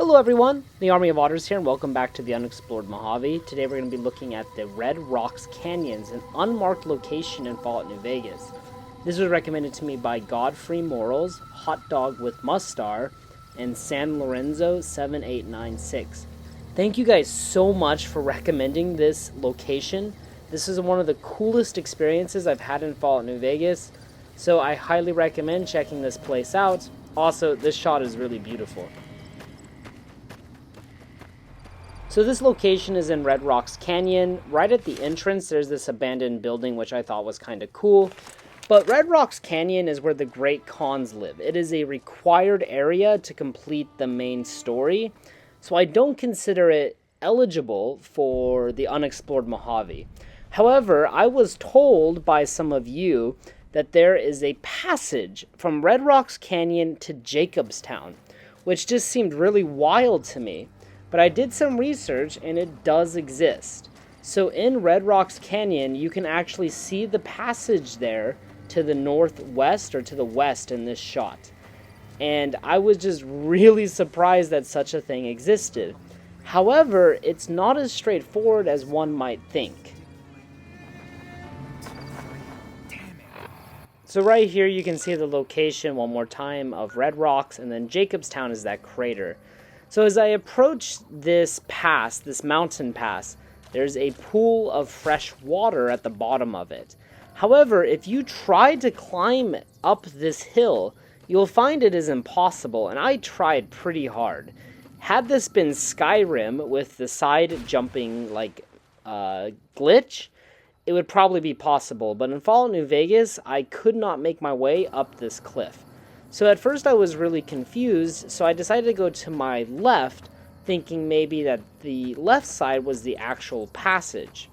Hello everyone, the Army of Otters here, and welcome back to the Unexplored Mojave. Today we're going to be looking at the Red Rocks Canyons, an unmarked location in Fallout New Vegas. This was recommended to me by Godfrey Morals, Hot Dog with Mustar, and San Lorenzo 7896. Thank you guys so much for recommending this location. This is one of the coolest experiences I've had in Fallout New Vegas, so I highly recommend checking this place out. Also, this shot is really beautiful. So this location is in Red Rocks Canyon. Right at the entrance, there's this abandoned building, which I thought was kind of cool. But Red Rocks Canyon is where the Great Khans live. It is a required area to complete the main story, so I don't consider it eligible for the Unexplored Mojave. However, I was told by some of you that there is a passage from Red Rocks Canyon to Jacobstown, which just seemed really wild to me. But I did some research and it does exist. So in Red Rocks Canyon, you can actually see the passage there to the northwest or to the west in this shot. And I was just really surprised that such a thing existed. However, it's not as straightforward as one might think. So right here you can see the location one more time of Red Rocks, and then Jacobstown is that crater. So as I approach this pass, this mountain pass, there's a pool of fresh water at the bottom of it. However, if you try to climb up this hill, you'll find it is impossible, and I tried pretty hard. Had this been Skyrim with the side jumping glitch, it would probably be possible, but in Fallout New Vegas, I could not make my way up this cliff. So at first I was really confused, so I decided to go to my left, thinking maybe that the left side was the actual passage.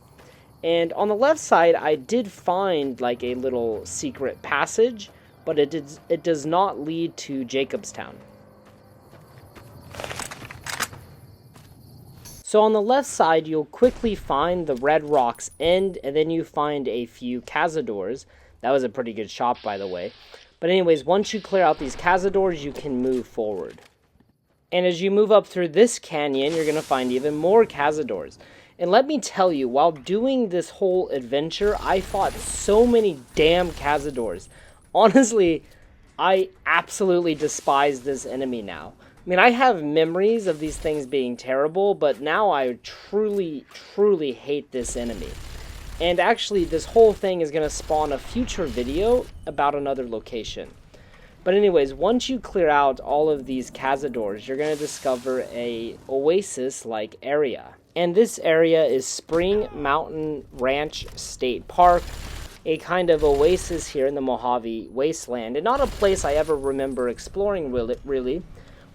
And on the left side, I did find like a little secret passage, but it does not lead to Jacobstown. So on the left side, you'll quickly find the Red Rocks end, and then you find a few cazadors. That was a pretty good shot, by the way. But anyways, once you clear out these cazadors, you can move forward. And as you move up through this canyon, you're going to find even more cazadors. And let me tell you, while doing this whole adventure, I fought so many damn cazadors. Honestly, I absolutely despise this enemy now. I mean, I have memories of these things being terrible, but now I truly, truly hate this enemy. And actually, this whole thing is going to spawn a future video about another location. But anyways, once you clear out all of these cazadors, you're going to discover a oasis-like area. And this area is Spring Mountain Ranch State Park, a kind of oasis here in the Mojave wasteland. And not a place I ever remember exploring really,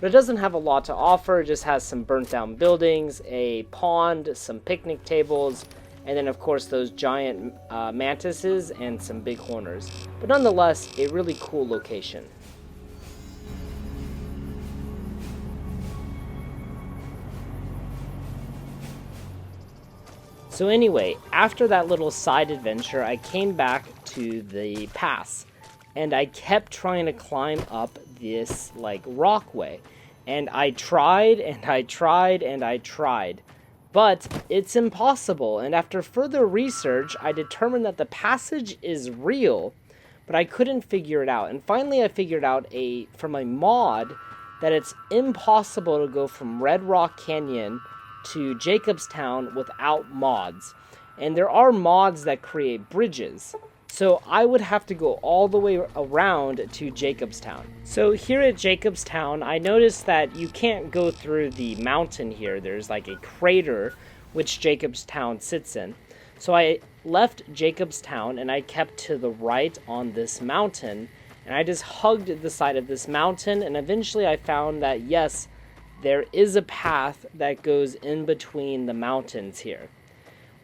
but it doesn't have a lot to offer. It just has some burnt down buildings, a pond, some picnic tables, and then, of course, those giant mantises and some bighorners. But nonetheless, a really cool location. So anyway, after that little side adventure, I came back to the pass. And I kept trying to climb up this, rockway. And I tried, and I tried, and I tried. But it's impossible, and after further research, I determined that the passage is real, but I couldn't figure it out. And finally, I figured out from a mod that it's impossible to go from Red Rock Canyon to Jacobstown without mods. And there are mods that create bridges. So I would have to go all the way around to Jacobstown. So here at Jacobstown, I noticed that you can't go through the mountain here. There's like a crater which Jacobstown sits in. So I left Jacobstown and I kept to the right on this mountain. And I just hugged the side of this mountain. And eventually I found that, yes, there is a path that goes in between the mountains here.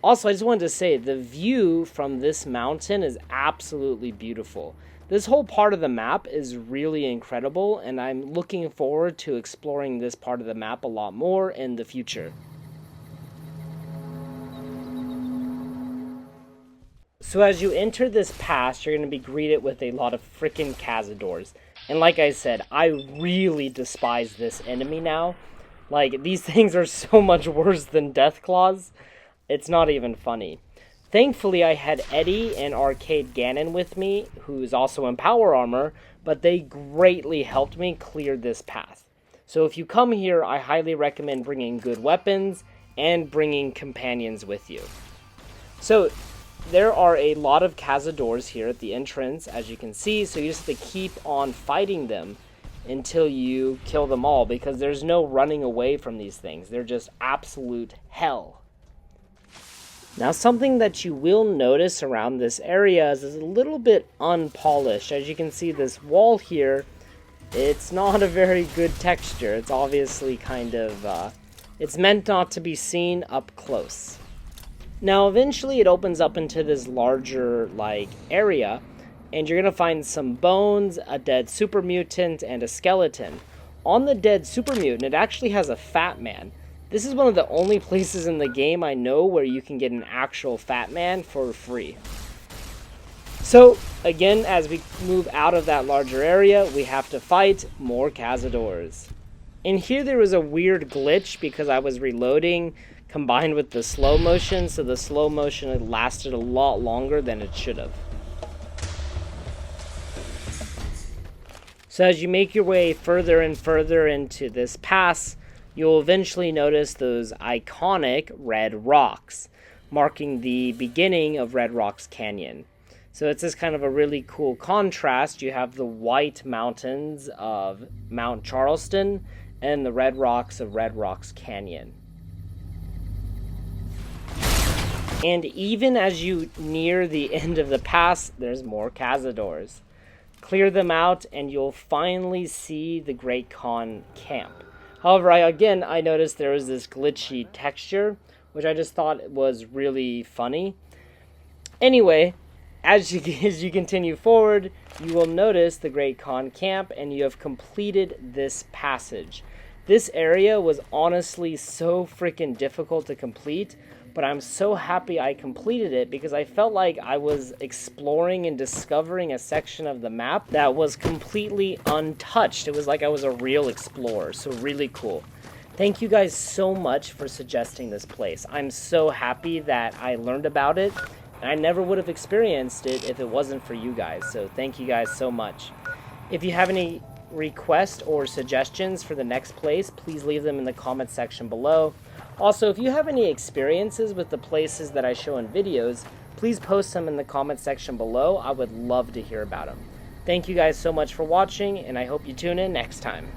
Also, I just wanted to say, the view from this mountain is absolutely beautiful. This whole part of the map is really incredible, and I'm looking forward to exploring this part of the map a lot more in the future. So as you enter this pass, you're going to be greeted with a lot of frickin' cazadors. And like I said, I really despise this enemy now. Like, these things are so much worse than death claws. It's not even funny. Thankfully, I had Eddie and Arcade Ganon with me, who's also in power armor, but they greatly helped me clear this path. So if you come here, I highly recommend bringing good weapons and bringing companions with you. So there are a lot of cazadores here at the entrance, as you can see, so you just have to keep on fighting them until you kill them all, because there's no running away from these things. They're just absolute hell. Now, something that you will notice around this area is it's a little bit unpolished. As you can see, this wall here, it's not a very good texture. It's obviously kind of, it's meant not to be seen up close. Now, eventually it opens up into this larger, area, and you're going to find some bones, a dead super mutant, and a skeleton. On the dead super mutant, it actually has a fat man. This is one of the only places in the game I know where you can get an actual fat man for free. So, again, as we move out of that larger area, we have to fight more cazadores. In here there was a weird glitch because I was reloading combined with the slow motion, so the slow motion lasted a lot longer than it should have. So as you make your way further and further into this pass, you'll eventually notice those iconic red rocks, marking the beginning of Red Rocks Canyon. So it's this kind of a really cool contrast. You have the white mountains of Mount Charleston and the red rocks of Red Rocks Canyon. And even as you near the end of the pass, there's more cazadores. Clear them out and you'll finally see the Great Khan camp. However, I noticed there was this glitchy texture, which I just thought was really funny. Anyway, as you continue forward, you will notice the Great Khan camp, and you have completed this passage. This area was honestly so freaking difficult to complete, but I'm so happy I completed it because I felt like I was exploring and discovering a section of the map that was completely untouched. It was like I was a real explorer, so really cool. Thank you guys so much for suggesting this place. I'm so happy that I learned about it, and I never would have experienced it if it wasn't for you guys, so thank you guys so much. If you have any requests or suggestions for the next place, please leave them in the comment section below. Also, if you have any experiences with the places that I show in videos, please post them in the comment section below. I would love to hear about them. Thank you guys so much for watching, and I hope you tune in next time.